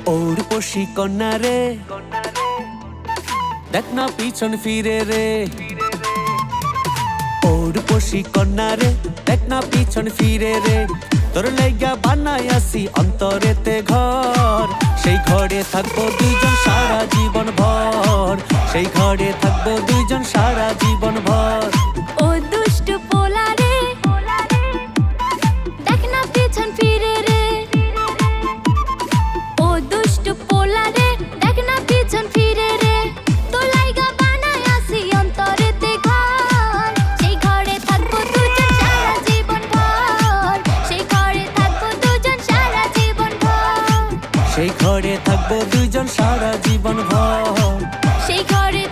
ওরপসী কন্যা রে, দেখ না পিছন ফিরে রে। ওরপসী কন্যা রে, দেখ না পিছন ফিরে রে। তোর লাইগা বানাই আসি অন্তরেতে ঘর, সেই ঘরে থাকবো দুইজন সারা জীবন ভর। সেই ঘরে থাকবো দুইজন সারা জীবন ভর। ও দুষ্টু পোলা রে, দেখ না পিছন ফিরে রে। ও দুষ্টু পোলা রে, দেখ না পিছন ফিরে রে। তোর লাইগা বানাই আসি অন্তরেতে ঘর, সেই ঘরে থাকবো দুজন সারা জীবন ভর। সেই ঘরে থাকবো দুজন সারা জীবন ভর। সেই ঘরে থাকবো দুইজন সারা জীবন ভর। সেই ঘরে